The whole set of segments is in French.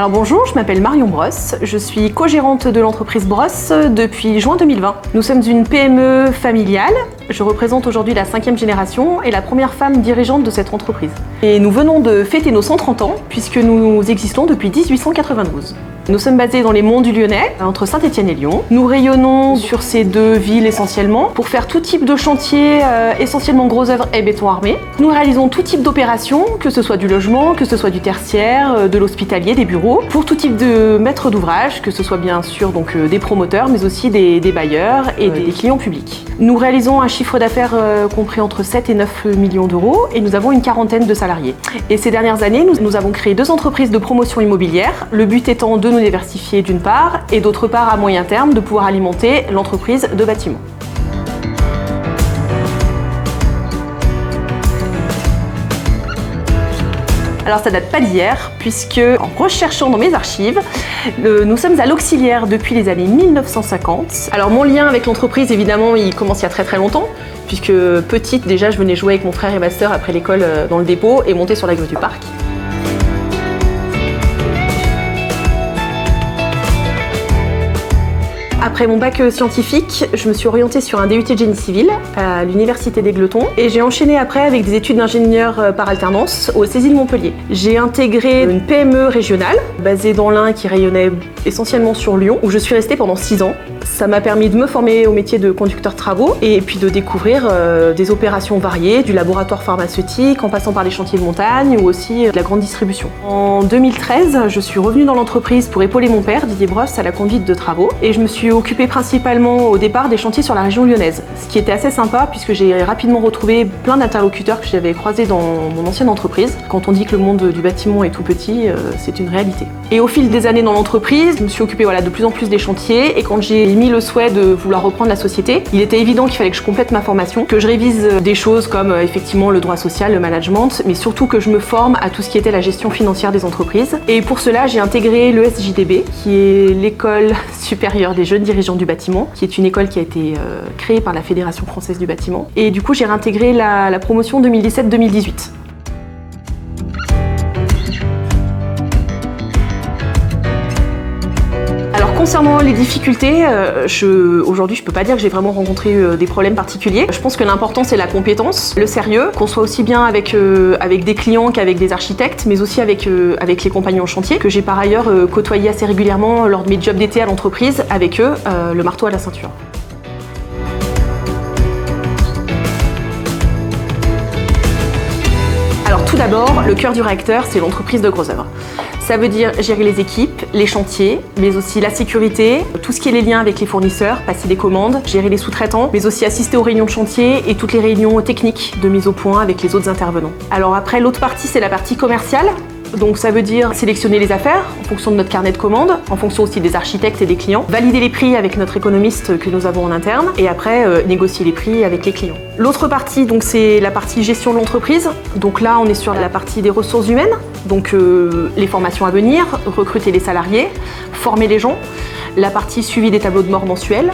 Alors bonjour, je m'appelle Marion Brosse, je suis co-gérante de l'entreprise Brosse depuis juin 2020. Nous sommes une PME familiale, je représente aujourd'hui la 5e génération et la première femme dirigeante de cette entreprise. Et nous venons de fêter nos 130 ans puisque nous existons depuis 1892. Nous sommes basés dans les monts du Lyonnais, entre Saint-Étienne et Lyon. Nous rayonnons sur ces deux villes essentiellement pour faire tout type de chantier, essentiellement gros œuvres et béton armé. Nous réalisons tout type d'opérations, que ce soit du logement, que ce soit du tertiaire, de l'hospitalier, des bureaux, pour tout type de maîtres d'ouvrage, que ce soit bien sûr donc des promoteurs, mais aussi des bailleurs et des clients publics. Nous réalisons un chiffre d'affaires compris entre 7 et 9 millions d'euros et nous avons une quarantaine de salariés. Et ces dernières années, nous avons créé 2 entreprises de promotion immobilière, le but étant de nous diversifier d'une part et d'autre part à moyen terme de pouvoir alimenter l'entreprise de bâtiment. Alors ça date pas d'hier puisque en recherchant dans mes archives, nous sommes à l'Auxiliaire depuis les années 1950. Alors mon lien avec l'entreprise évidemment il commence il y a très longtemps puisque petite déjà je venais jouer avec mon frère et ma sœur après l'école dans le dépôt et monter sur la grue du parc. Après mon bac scientifique, je me suis orientée sur un DUT de génie civil à l'université d'Égletons et j'ai enchaîné après avec des études d'ingénieur par alternance au CESI de Montpellier. J'ai intégré une PME régionale basée dans l'Ain qui rayonnait essentiellement sur Lyon où je suis restée pendant 6 ans. Ça m'a permis de me former au métier de conducteur de travaux et puis de découvrir des opérations variées, du laboratoire pharmaceutique en passant par les chantiers de montagne ou aussi de la grande distribution. En 2013, je suis revenue dans l'entreprise pour épauler mon père, Didier Brosse, à la conduite de travaux et je me suis occupée principalement au départ des chantiers sur la région lyonnaise, ce qui était assez sympa puisque j'ai rapidement retrouvé plein d'interlocuteurs que j'avais croisés dans mon ancienne entreprise. Quand on dit que le monde du bâtiment est tout petit, c'est une réalité. Et au fil des années dans l'entreprise, je me suis occupée de plus en plus des chantiers et quand j'ai émis le souhait de vouloir reprendre la société, il était évident qu'il fallait que je complète ma formation, que je révise des choses comme effectivement le droit social, le management, mais surtout que je me forme à tout ce qui était la gestion financière des entreprises. Et pour cela, j'ai intégré l'ESJDB, qui est l'école supérieure des jeunes dirigeants du bâtiment, qui est une école qui a été créée par la Fédération française du bâtiment. Et du coup, j'ai réintégré la promotion 2017-2018. Concernant les difficultés, aujourd'hui je peux pas dire que j'ai vraiment rencontré des problèmes particuliers. Je pense que l'important c'est la compétence, le sérieux, qu'on soit aussi bien avec des clients qu'avec des architectes, mais aussi avec les compagnons de chantier, que j'ai par ailleurs côtoyé assez régulièrement lors de mes jobs d'été à l'entreprise, avec eux, le marteau à la ceinture. Alors tout d'abord, le cœur du réacteur, c'est l'entreprise de gros œuvres. Ça veut dire gérer les équipes, les chantiers, mais aussi la sécurité, tout ce qui est les liens avec les fournisseurs, passer des commandes, gérer les sous-traitants, mais aussi assister aux réunions de chantier et toutes les réunions techniques de mise au point avec les autres intervenants. Alors après, l'autre partie, c'est la partie commerciale. Donc ça veut dire sélectionner les affaires en fonction de notre carnet de commandes, en fonction aussi des architectes et des clients, valider les prix avec notre économiste que nous avons en interne et après négocier les prix avec les clients. L'autre partie, donc c'est la partie gestion de l'entreprise. Donc là, on est sur la partie des ressources humaines, donc les formations à venir, recruter les salariés, former les gens. La partie suivi des tableaux de bord mensuels,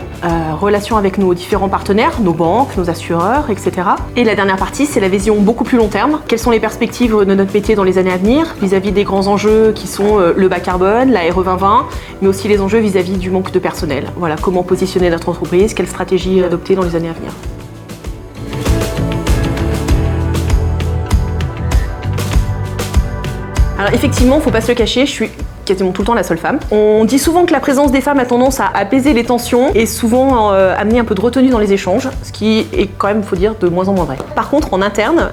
relations avec nos différents partenaires, nos banques, nos assureurs, etc. Et la dernière partie, c'est la vision beaucoup plus long terme. Quelles sont les perspectives de notre métier dans les années à venir, vis-à-vis des grands enjeux qui sont le bas carbone, la RE 2020, mais aussi les enjeux vis-à-vis du manque de personnel. Voilà, comment positionner notre entreprise, quelle stratégie adopter dans les années à venir. Alors effectivement, faut pas se le cacher, je suis quasiment tout le temps la seule femme. On dit souvent que la présence des femmes a tendance à apaiser les tensions et souvent amener un peu de retenue dans les échanges, ce qui est quand même, faut dire, de moins en moins vrai. Par contre, en interne,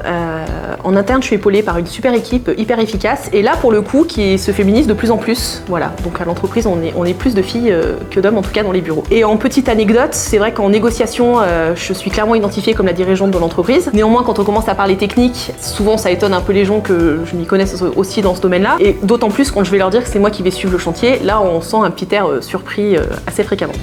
je suis épaulée par une super équipe hyper efficace et là, pour le coup, qui se féminise de plus en plus. Voilà, donc à l'entreprise, on est plus de filles que d'hommes, en tout cas dans les bureaux. Et en petite anecdote, c'est vrai qu'en négociation, je suis clairement identifiée comme la dirigeante de l'entreprise. Néanmoins, quand on commence à parler technique, souvent ça étonne un peu les gens que je m'y connaisse aussi dans ce domaine-là. Et d'autant plus quand je vais leur dire que c'est moi qui vais suivre le chantier, là on sent un petit air surpris assez fréquemment.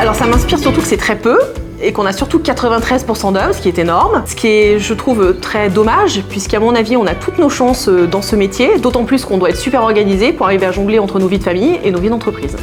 Alors ça m'inspire surtout que c'est très peu et qu'on a surtout 93% d'hommes, ce qui est énorme, ce qui est, je trouve, très dommage, puisqu'à mon avis, on a toutes nos chances dans ce métier, d'autant plus qu'on doit être super organisé pour arriver à jongler entre nos vies de famille et nos vies d'entreprise.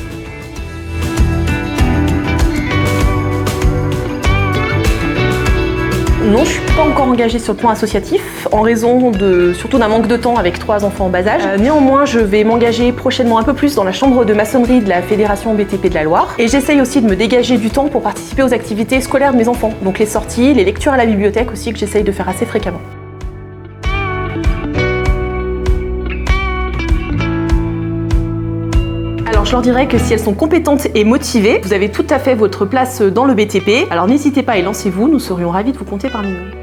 Non, je suis pas encore engagée sur le plan associatif, en raison surtout d'un manque de temps avec 3 enfants en bas âge. Néanmoins, je vais m'engager prochainement un peu plus dans la chambre de maçonnerie de la Fédération BTP de la Loire. Et j'essaye aussi de me dégager du temps pour participer aux activités scolaires de mes enfants. Donc les sorties, les lectures à la bibliothèque aussi, que j'essaye de faire assez fréquemment. Alors je leur dirais que si elles sont compétentes et motivées, vous avez tout à fait votre place dans le BTP. Alors n'hésitez pas et lancez-vous, nous serions ravis de vous compter parmi nous.